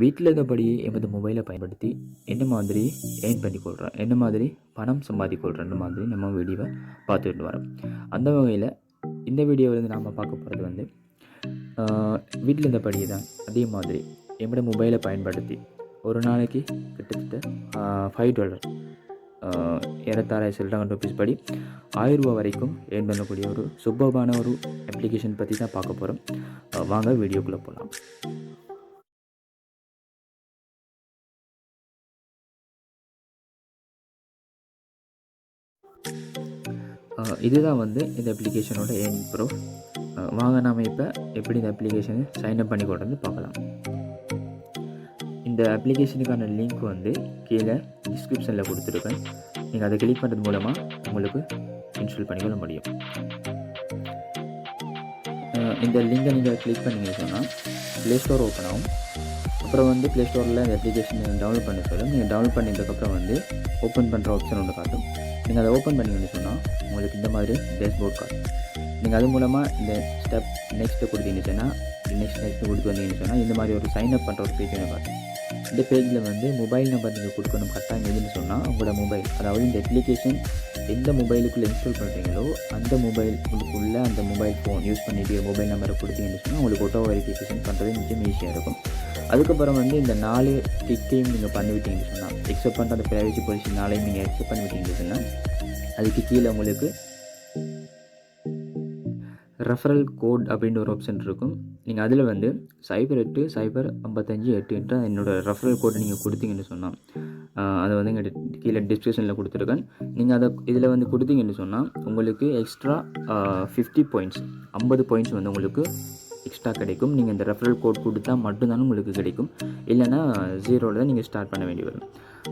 வீட்டில் இருந்தபடியே எமது மொபைலை பயன்படுத்தி என்ன மாதிரி ஏர்ன் பண்ணிக்கொள்கிறோம், என்ன மாதிரி பணம் சம்பாதிக்கொள்கிறோன்ற மாதிரி நம்ம வீடியோவை பார்த்துட்டு வரோம். அந்த வகையில் இந்த வீடியோவில் நாம் பார்க்க போகிறது வந்து வீட்டில் இருந்தபடியே தான் அதே மாதிரி என்னோட மொபைலை பயன்படுத்தி ஒரு நாளைக்கு கிட்டத்தட்ட $5 ஏறத்தாழ ₹700 படி ₹1000 வரைக்கும் ஏர்ன் பண்ணக்கூடிய ஒரு சூப்பர்பான ஒரு அப்ளிகேஷன் பற்றி தான் பார்க்க போகிறோம். வாங்க வீடியோக்குள்ளே போகலாம். இதுதான் வந்து இந்த அப்ளிகேஷனோட ஏர்னிங் ப்ரூஃப். வாங்க நாம் இப்போ எப்படி இந்த அப்ளிகேஷனை சைன்அப் பண்ணி கொண்டு வந்து பார்க்கலாம். இந்த அப்ளிகேஷனுக்கான லிங்க் வந்து கீழே டிஸ்கிரிப்ஷனில் கொடுத்துருக்கேன். நீங்கள் அதை கிளிக் பண்ணுறது மூலமாக உங்களுக்கு இன்ஸ்டால் பண்ணிக்கொள்ள முடியும். இந்த லிங்கை நீங்கள் கிளிக் பண்ணிங்கன்னு சொன்னால் ப்ளே ஸ்டோர் ஓப்பன் ஆகும். அப்புறம் வந்து ப்ளே ஸ்டோரில் இந்த அப்ளிகேஷன் டவுன்லோட் பண்ண சொல்லும். நீங்கள் டவுன்லோட் பண்ணதுக்கப்புறம் வந்து ஓப்பன் பண்ணுற ஆப்ஷன் ஒன்று காட்டும். நீங்கள் அதை ஓப்பன் பண்ணிங்கன்னு சொன்னால் உங்களுக்கு இந்த மாதிரி டேஷ்போர்ட் காட்டும். நீங்கள் அது மூலமாக இந்த ஸ்டெப் நெக்ஸ்ட்டு கொடுத்தீங்கன்னு சொன்னால் நெக்ஸ்ட் கொடுத்து வந்தீங்கன்னு சொன்னால் இந்த மாதிரி ஒரு சைன்அப் பண்ணுற ஒரு பேஜ் ஒன்று காட்டும். இந்த பேஜில் வந்து மொபைல் நம்பர் நீங்கள் கொடுக்கணும் கரெக்டாக எதுன்னு சொன்னால் உங்களோட மொபைல், அதாவது இந்த அப்ளிகேஷன் எந்த மொபைலுக்குள்ளே இன்ஸ்டால் பண்ணுறீங்களோ அந்த மொபைலுக்குள்ளே அந்த மொபைல் ஃபோன் யூஸ் பண்ணிவிட்டு மொபைல் நம்பரை கொடுத்தீங்கன்னு சொன்னால் உங்களுக்கு ஆட்டோ வெரிஃபிகேஷன் பண்ணுறது நிச்சயம் ஈஸியாக இருக்கும். அதுக்கப்புறம் வந்து இந்த 4 டிக்கையும் நீங்கள் பண்ணிவிட்டீங்கன்னு சொன்னால் எக்ஸப்ட் பண்ணுற அந்த ப்ரைவசி பாலிசி 4ஐயும் நீங்கள் எக்ஸப்ட் பண்ணிவிட்டீங்கன்னு சொன்னால் அதுக்கு கீழே உங்களுக்கு ரெஃபரல் கோட் அப்படின்ற ஒரு ஆப்ஷன் இருக்கும். நீங்கள் அதில் வந்து 080558 என்ற என்னோடய ரெஃபரல் கோடை நீங்கள் கொடுத்தீங்கன்னு சொன்னால் அதை வந்து எங்கள் கீழே டிஸ்கிரிப்ஷனில் கொடுத்துருக்கேன். நீங்கள் அதை இதில் வந்து கொடுத்தீங்கன்னு சொன்னால் உங்களுக்கு எக்ஸ்ட்ரா 50 பாயிண்ட்ஸ் வந்து உங்களுக்கு எக்ஸ்ட்ரா கிடைக்கும். நீங்கள் இந்த ரெஃபரல் கோட் கொடுத்தா மட்டும்தானே உங்களுக்கு கிடைக்கும், இல்லைனா 0ல் தான் நீங்கள் ஸ்டார்ட் பண்ண வேண்டி வரும்.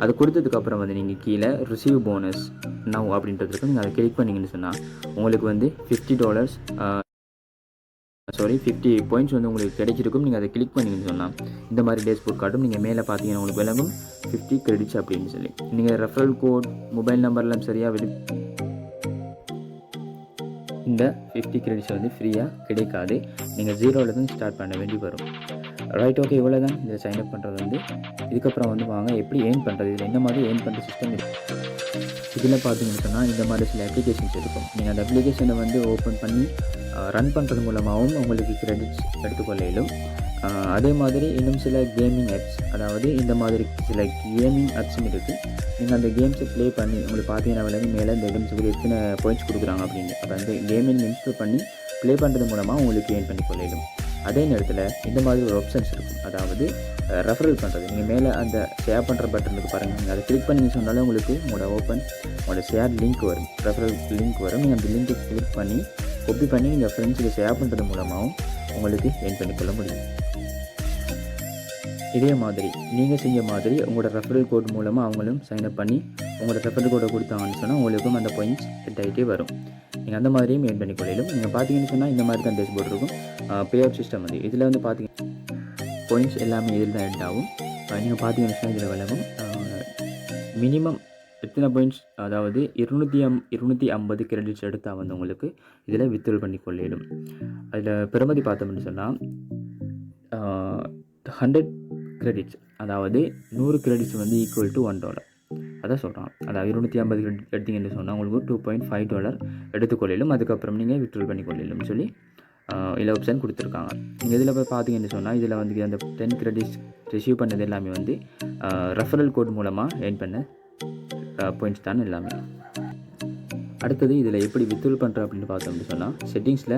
அது கொடுத்ததுக்கப்புறம் வந்து நீங்கள் கீழே ரிசீவ் போனஸ் நவ் அப்படின்றதுக்கு நீங்கள் அதை கிளிக் பண்ணிங்கன்னு சொன்னால் உங்களுக்கு வந்து $50 பாயிண்ட்ஸ் வந்து உங்களுக்கு கிடைச்சிருக்கும். நீங்கள் அதை கிளிக் பண்ணிங்கன்னு சொன்னால் இந்த மாதிரி டேஷ்போர்ட் காட்டும். நீங்கள் மேலே பார்த்தீங்கன்னா உங்களுக்கு விளங்கும் 50 கிரெடிட்ஸ் அப்படின்னு சொல்லி. நீங்கள் ரெஃபரல் கோட் மொபைல் நம்பர்லாம் சரியாக இந்த 50 கிரெடிட்ஸ் வந்து ஃப்ரீயாக கிடைக்காது. நீங்கள் 0ல் தான் ஸ்டார்ட் பண்ண வேண்டி வரும். ரைட், ஓகே, இவ்வளோ தான் இதில் சைன்அப் பண்ணுறது வந்து. இதுக்கப்புறம் வந்து வாங்க எப்படி ஏர்ன் பண்ணுறது, இதில் என்ன மாதிரி ஏர்ன் பண்ணுற சிஸ்டம் இருக்குது. இதில் பார்த்தீங்கன்னு சொன்னால் இந்த மாதிரி சில அப்ளிகேஷன்ஸ் இருக்கும். நீங்கள் அந்த அப்ளிகேஷனை வந்து ஓப்பன் பண்ணி ரன் பண்ணுறது மூலமாகவும் உங்களுக்கு கிரெடிட்ஸ் எடுத்துக்கொள்ள இயலும். அதே மாதிரி இன்னும் சில கேமிங் ஆப்ஸ், அதாவது இந்த மாதிரி சில கேமிங் ஆப்ஸும் இருக்குது. நீங்கள் அந்த கேம்ஸை ப்ளே பண்ணி உங்களுக்கு பார்த்தீங்கன்னா விலங்கு மேலே இந்த கேம்ஸுக்கு எத்தனை பாயிண்ட்ஸ் கொடுக்குறாங்க அப்படின்னு அப்போ அந்த கேமிங் இன்ஸ்டால் பண்ணி ப்ளே பண்ணுறது மூலமாக உங்களுக்கு ஏர்ன் பண்ணி கொள்ளையிடும். அதே நேரத்தில் இந்த மாதிரி ஒரு ஆப்ஷன்ஸ் இருக்கும், அதாவது ரெஃபரல் பண்ணுறது. நீங்கள் மேலே அந்த ஷேர் பண்ணுற பட்டனுக்கு பாருங்கள், நீங்கள் அதை கிளிக் பண்ணி சொன்னாலே உங்களுக்கு உங்களோட ஷேர் லிங்க் வரும், ரெஃபரல் லிங்க் வரும். நீங்கள் அந்த லிங்க்கை கிளிக் பண்ணி காப்பி பண்ணி நீங்கள் ஃப்ரெண்ட்ஸுக்கு ஷேர் பண்ணுறது மூலமாகவும் உங்களுக்கு ஏர்ன் பண்ணிக்கொள்ள முடியும். இதே மாதிரி நீங்கள் செஞ்ச மாதிரி உங்களோட ரெஃபரல் கோட் மூலமாக அவங்களும் சைன்அப் பண்ணி உங்களோட ரெஃபரல் கோடை கொடுத்தாங்கன்னு சொன்னால் உங்களுக்கும் அந்த பாயிண்ட்ஸ் ஹெட் ஆகிட்டே வரும். நீங்கள் அந்த மாதிரியும் ஏர்ன் பண்ணிக்கொள்ளும். நீங்கள் பார்த்தீங்கன்னு சொன்னால் இந்த மாதிரி தான் டேஷ்போர்ட் இருக்கும். பே ஆஃப் சிஸ்டம் வந்து இதில் வந்து பார்த்தீங்கன்னா பாயிண்ட்ஸ் எல்லாமே இதில் தான் ஹெட் ஆகும். நீங்கள் பார்த்தீங்கன்னு சொன்னால் இதில் விளங்கும் மினிமம் எத்தனை பாயிண்ட்ஸ், அதாவது 250 கிரெடிட்ஸ் எடுத்தால் வந்து உங்களுக்கு இதில் வித்ட்ரால் பண்ணி கொள்ளிடும். அதில் பெறுமதி பார்த்தோம்னு சொன்னால் 100 கிரெடிட்ஸ், அதாவது 100 கிரெடிட்ஸ் வந்து ஈக்குவல் டு $1. அதான் சொல்கிறான். அதாவது 250 கிரெடிட் எடுத்தீங்கன்னு சொன்னால் உங்களுக்கு $2.5 எடுத்துக்கொள்ளிடும். அதுக்கப்புறம் நீங்கள் வித்ட்ரால் பண்ணி கொள்ளிடும்னு சொல்லி இதில் ஆப்ஷன் கொடுத்துருக்காங்க. நீங்கள் இதில் போய் பார்த்தீங்கன்னு சொன்னால் இதில் வந்து அந்த 10 கிரெடிட்ஸ் ரிசீவ் பண்ணது எல்லாமே வந்து ரெஃபரல் கோட் மூலமாக ஏர்ன் பண்ண பாயிண்ட்ஸ் தான் எல்லாமே. அடுத்தது இதில் எப்படி வித்ட்ரால் பண்ணுற அப்படின்னு பார்த்தோம்னு சொன்னால் செட்டிங்ஸில்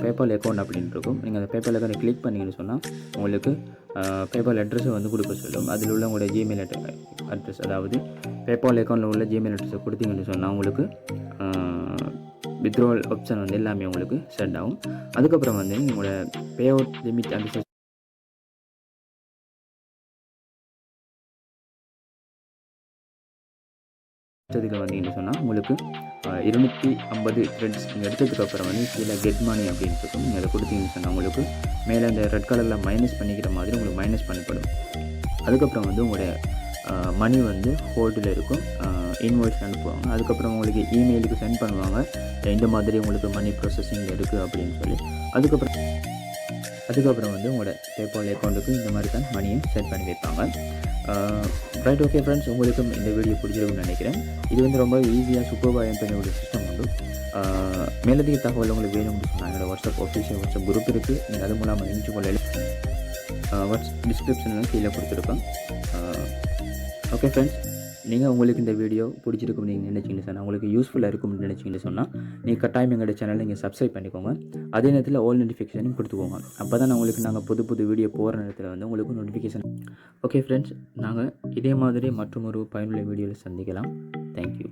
பேபால் அக்கௌண்ட் அப்படின்னு இருக்கும். நீங்கள் அந்த பேபால் அக்கௌண்ட்டை கிளிக் பண்ணிங்கன்னு சொன்னால் உங்களுக்கு பேபால் அட்ரஸை வந்து கொடுக்க சொல்லும். அதில் உள்ள உங்களோட ஜிமெயில் அட்ரஸ், அதாவது பேபால் அக்கௌண்ட்டில் உள்ள ஜிமெயில் அட்ரஸை கொடுத்தீங்கன்னு சொன்னால் உங்களுக்கு வித்ட்ரால் ஆப்ஷன் வந்து எல்லாமே உங்களுக்கு செட் ஆகும். அதுக்கப்புறம் வந்து உங்களோட பே அவுட் லிமிட் அந்த இதுக்கு வந்தீங்கன்னு சொன்னால் உங்களுக்கு 250 கிரெடிட்ஸ் நீங்கள் எடுத்ததுக்கப்புறம் வந்து கீழே கெட் மணி அப்படின்னு இருக்கும். நீங்கள் அதை கொடுத்தீங்கன்னு சொன்னால் உங்களுக்கு மேலே அந்த ரெட் கலரில் மைனஸ் பண்ணிக்கிற மாதிரி உங்களுக்கு மைனஸ் பண்ணப்படும். அதுக்கப்புறம் வந்து உங்களுடைய மணி வந்து ஹோல்டில் இருக்கும், இன்வாய்ஸ் அனுப்புவாங்க. அதுக்கப்புறம் உங்களுக்கு இமெயிலுக்கு சென்ட் பண்ணுவாங்க, இந்த மாதிரி உங்களுக்கு மணி ப்ராசஸிங் இருக்குது அப்படின்னு சொல்லி. அதுக்கப்புறம் அதுக்கப்புறம் வந்து உங்களோட பேபால் அக்கௌண்ட்டுக்கு இந்த மாதிரி தான் மணியை சென்ட் பண்ணி வைப்பாங்க. ரைட், ஓகே ஃப்ரெண்ட்ஸ், உங்களுக்கும் இந்த வீடியோ பிடிச்சிருக்குன்னு நினைக்கிறேன். இது வந்து ரொம்ப ஈஸியாக சூப்பராக ஏர்ன் பண்ணக்கூடிய சிஸ்டம் உண்டு. மேலதிக தகவல் உங்களுக்கு வேணும்னு சொன்னால் என்னோட ஒஃபிஷியல் வாட்ஸ்அப் குரூப் இருக்குது. நீங்கள் அது மூலமாக இணைச்சு கொள்ள டிஸ்கிரிப்ஷனில் கீழே கொடுத்துருக்கோம். ஓகே ஃப்ரெண்ட்ஸ், நீங்கள் உங்களுக்கு இந்த வீடியோ பிடிச்சிருக்கும்னு நீங்கள் நினச்சிங்கன்னு சொன்னால், உங்களுக்கு யூஸ்ஃபுல்லாக இருக்கும்னு நினச்சிங்கன்னு சொன்னால், நீங்கள் கட்டாயம் எங்களோட சேனலை நீங்கள் சப்ஸ்கிரைப் பண்ணிக்கோங்க. அதே நேரத்தில் ஆல் நோட்டிஃபிகேஷனும் கொடுத்துக்கோங்க. அப்போ தான் உங்களுக்கு நாங்கள் புது வீடியோ போகிற நேரத்தில் வந்து உங்களுக்கு நோட்டிஃபிகேஷன். ஓகே ஃப்ரெண்ட்ஸ், நாங்கள் இதே மாதிரி மற்றும் ஒரு பயனுள்ள வீடியோவில் சந்திக்கலாம். தேங்க்யூ.